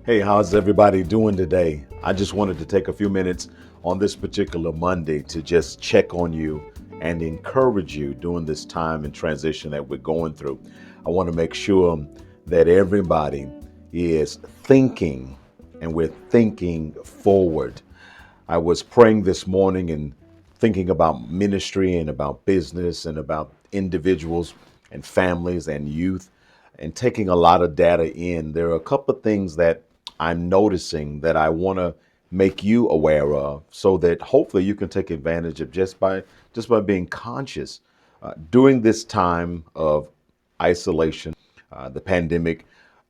Hey, how's everybody doing today? I just wanted to take a few minutes on this particular Monday to just check on you and encourage you during this time and transition that we're going through. I want to make sure that everybody is thinking and we're thinking forward. I was praying this morning and thinking about ministry and about business and about individuals and families and youth and taking a lot of data in. There are a couple of things that I'm noticing that I want to make you aware of so that hopefully you can take advantage of just by being conscious during this time of isolation, the pandemic.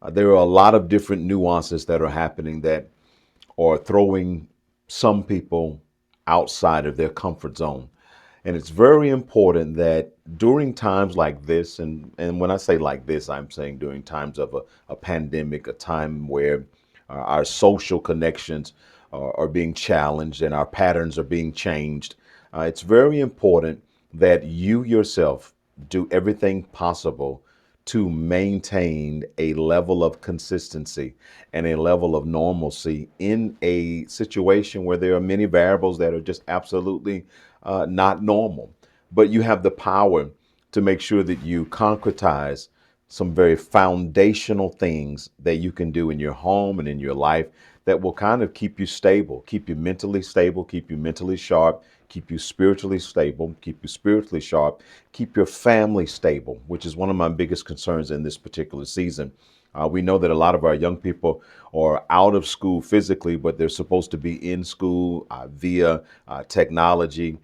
There are a lot of different nuances that are happening that or throwing some people outside of their comfort zone. And it's very important that during times like this, and when I say like this, I'm saying during times of a pandemic, a time where our social connections are being challenged and our patterns are being changed, it's very important that you yourself do everything possible to maintain a level of consistency and a level of normalcy in a situation where there are many variables that are just absolutely not normal. But you have the power to make sure that you concretize some very foundational things that you can do in your home and in your life that will kind of keep you stable, keep you mentally sharp, keep you spiritually stable, keep you spiritually sharp, keep your family stable, which is one of my biggest concerns in this particular season. We know that a lot of our young people are out of school physically, but they're supposed to be in school via technology,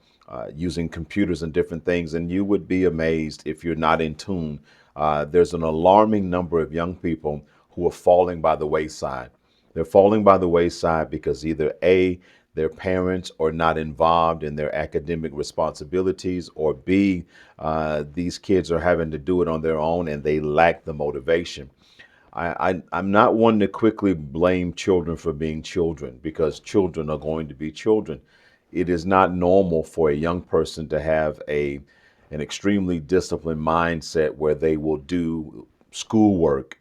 using computers and different things. And you would be amazed if you're not in tune. There's an alarming number of young people who are falling by the wayside. They're falling by the wayside because either A, their parents are not involved in their academic responsibilities, or B, these kids are having to do it on their own and they lack the motivation. I'm not one to quickly blame children for being children because children are going to be children. It is not normal for a young person to have an extremely disciplined mindset where they will do schoolwork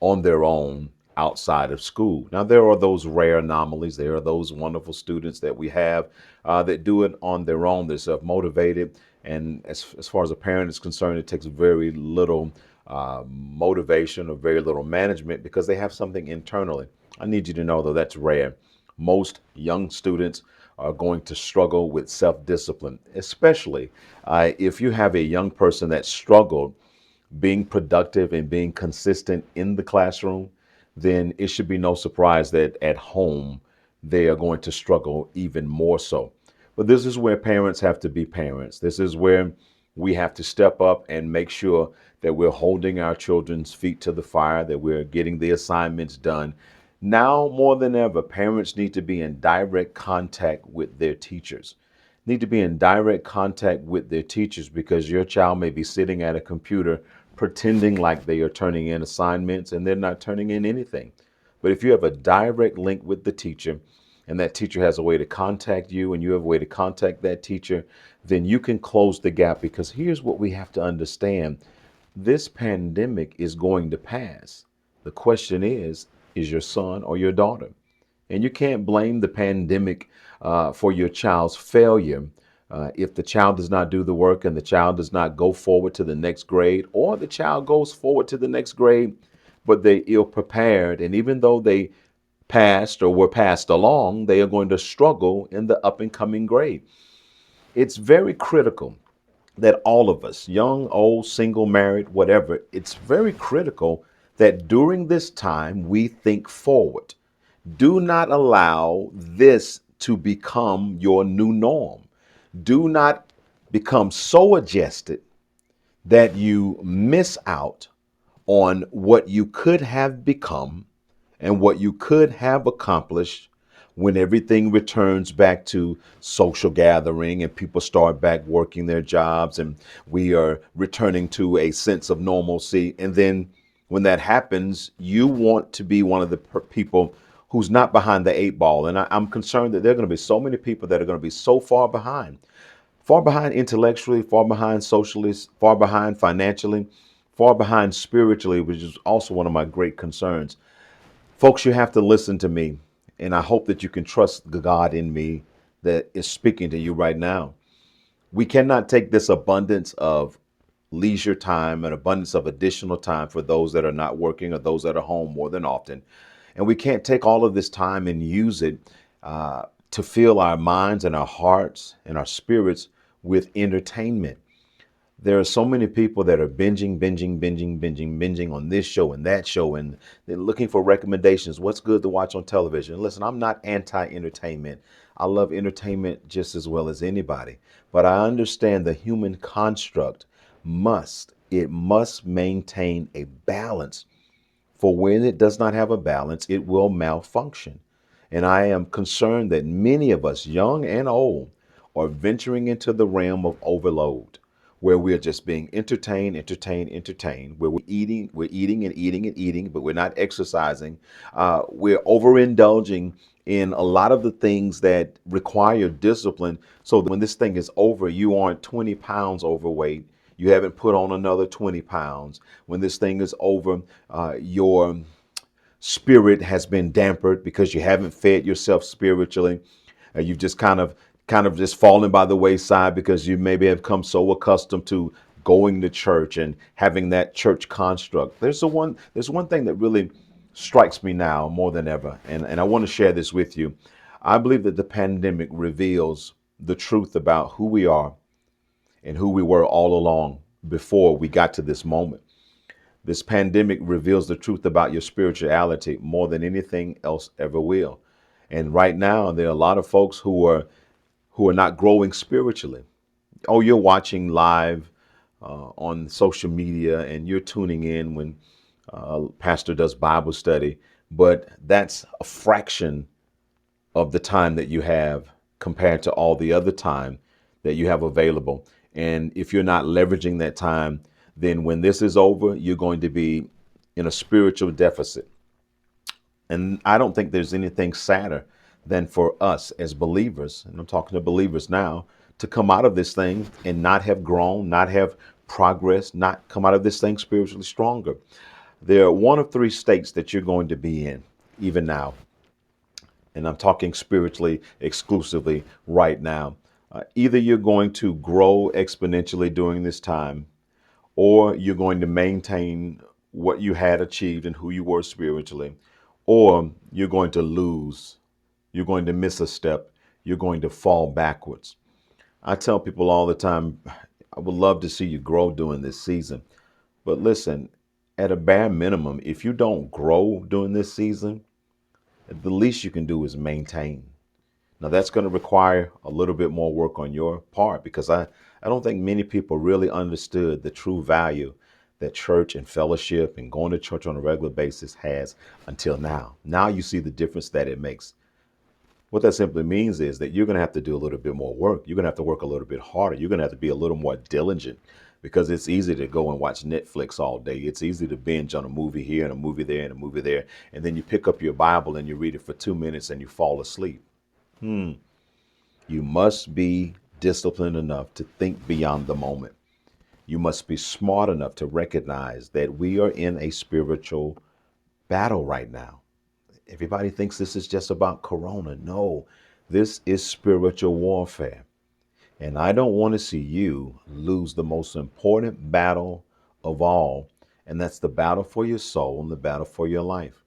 on their own outside of school. Now, there are those rare anomalies. There are those wonderful students that we have that do it on their own. They're self-motivated. And as far as a parent is concerned, it takes very little motivation or very little management because they have something internally. I need you to know, though, that's rare. Most young students are going to struggle with self-discipline, especially if you have a young person that struggled being productive and being consistent in the classroom, then it should be no surprise that at home they are going to struggle even more so. But this is where parents have to be parents. This is where we have to step up and make sure that we're holding our children's feet to the fire, that we're getting the assignments done. Now more than ever, parents need to be in direct contact with their teachers. Need to be in direct contact with their teachers because your child may be sitting at a computer pretending like they are turning in assignments and they're not turning in anything. But if you have a direct link with the teacher and that teacher has a way to contact you and you have a way to contact that teacher, then you can close the gap because here's what we have to understand. This pandemic is going to pass. The question is your son or your daughter? And you can't blame the pandemic for your child's failure if the child does not do the work and the child does not go forward to the next grade, or the child goes forward to the next grade, but they're ill prepared. And even though they passed or were passed along, they are going to struggle in the up and coming grade. It's very critical that all of us, young, old, single, married, whatever, it's very critical that during this time we think forward. Do not allow this to become your new norm. Do not become so adjusted that you miss out on what you could have become and what you could have accomplished when everything returns back to social gathering and people start back working their jobs and we are returning to a sense of normalcy. And then when that happens, you want to be one of the people who's not behind the eight ball. And I'm concerned that there are going to be so many people that are going to be so far behind intellectually, far behind socially, far behind financially, far behind spiritually, which is also one of my great concerns. Folks, you have to listen to me, and I hope that you can trust the God in me that is speaking to you right now. We cannot take this abundance of leisure time and abundance of additional time for those that are not working or those that are home more than often. And we can't take all of this time and use it to fill our minds and our hearts and our spirits with entertainment. There are so many people that are binging on this show and that show, and they're looking for recommendations. What's good to watch on television? Listen, I'm not anti entertainment. I love entertainment just as well as anybody. But I understand the human construct it must maintain a balance, for when it does not have a balance, it will malfunction. And I am concerned that many of us, young and old, are venturing into the realm of overload, where we're just being entertained, where we're eating and eating and eating, but we're not exercising. We're overindulging in a lot of the things that require discipline, so that when this thing is over, you aren't 20 pounds overweight. You haven't put on another 20 pounds. When this thing is over, your spirit has been dampered because you haven't fed yourself spiritually. You've just kind of just fallen by the wayside because you maybe have come so accustomed to going to church and having that church construct. There's one thing that really strikes me now more than ever, and I want to share this with you. I believe that the pandemic reveals the truth about who we are and who we were all along before we got to this moment. This pandemic reveals the truth about your spirituality more than anything else ever will. And right now, there are a lot of folks who are not growing spiritually. Oh, you're watching live on social media and you're tuning in when pastor does Bible study, but that's a fraction of the time that you have compared to all the other time that you have available. And if you're not leveraging that time, then when this is over, you're going to be in a spiritual deficit. And I don't think there's anything sadder than for us as believers, and I'm talking to believers now, to come out of this thing and not have grown, not have progress, not come out of this thing spiritually stronger. There are one of three states that you're going to be in, even now. And I'm talking spiritually exclusively right now. Either you're going to grow exponentially during this time, or you're going to maintain what you had achieved and who you were spiritually, or you're going to lose. You're going to miss a step. You're going to fall backwards. I tell people all the time, I would love to see you grow during this season. But listen, at a bare minimum, if you don't grow during this season, the least you can do is maintain. Now, that's going to require a little bit more work on your part, because I don't think many people really understood the true value that church and fellowship and going to church on a regular basis has until now. Now you see the difference that it makes. What that simply means is that you're going to have to do a little bit more work. You're going to have to work a little bit harder. You're going to have to be a little more diligent, because it's easy to go and watch Netflix all day. It's easy to binge on a movie here and a movie there and a movie there. And then you pick up your Bible and you read it for 2 minutes and you fall asleep. You must be disciplined enough to think beyond the moment. You must be smart enough to recognize that we are in a spiritual battle right now. Everybody thinks this is just about Corona. No, this is spiritual warfare. And I don't want to see you lose the most important battle of all, and that's the battle for your soul and the battle for your life.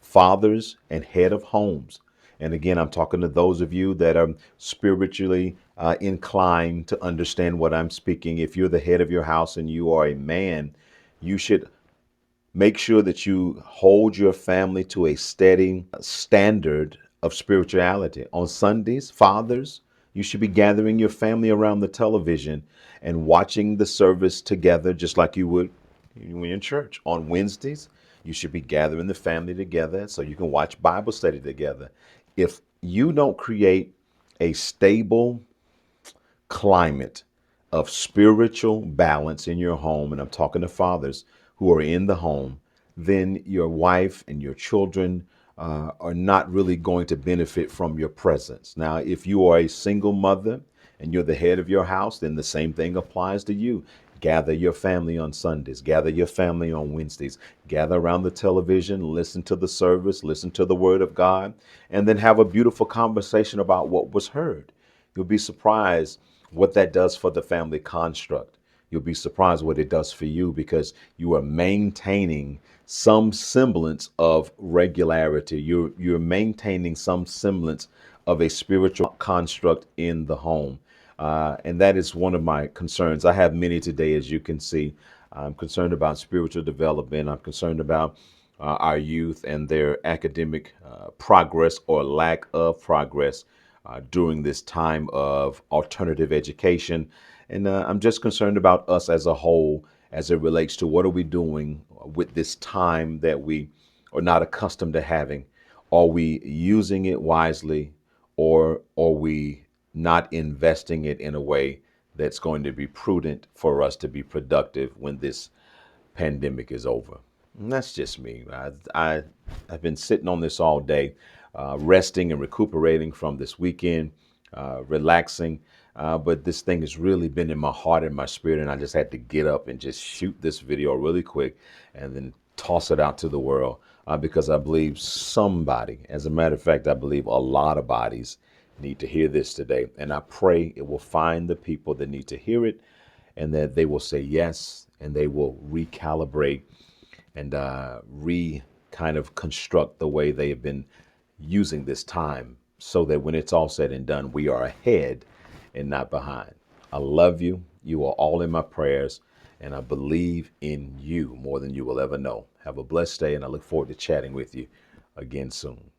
Fathers and head of homes. And again, I'm talking to those of you that are spiritually inclined to understand what I'm speaking. If you're the head of your house and you are a man, you should make sure that you hold your family to a steady standard of spirituality. On Sundays, fathers, you should be gathering your family around the television and watching the service together, just like you would when you're in church. On Wednesdays, you should be gathering the family together so you can watch Bible study together. If you don't create a stable climate of spiritual balance in your home, and I'm talking to fathers who are in the home, then your wife and your children are not really going to benefit from your presence. Now, if you are a single mother and you're the head of your house, then the same thing applies to you. Gather your family on Sundays, gather your family on Wednesdays, gather around the television, listen to the service, listen to the word of God, and then have a beautiful conversation about what was heard. You'll be surprised what that does for the family construct. You'll be surprised what it does for you because you are maintaining some semblance of regularity. You're maintaining some semblance of a spiritual construct in the home. And that is one of my concerns. I have many today, as you can see. I'm concerned about spiritual development. I'm concerned about our youth and their academic progress or lack of progress during this time of alternative education. And I'm just concerned about us as a whole as it relates to what are we doing with this time that we are not accustomed to having. Are we using it wisely, or are we not investing it in a way that's going to be prudent for us to be productive when this pandemic is over? And that's just me. I've been sitting on this all day, resting and recuperating from this weekend, relaxing. But this thing has really been in my heart and my spirit, and I just had to get up and just shoot this video really quick and then toss it out to the world because I believe somebody, as a matter of fact, I believe a lot of bodies need to hear this today. And I pray it will find the people that need to hear it and that they will say yes and they will recalibrate and re kind of construct the way they have been using this time so that when it's all said and done, we are ahead and not behind. I love you. You are all in my prayers, and I believe in you more than you will ever know. Have a blessed day, and I look forward to chatting with you again soon.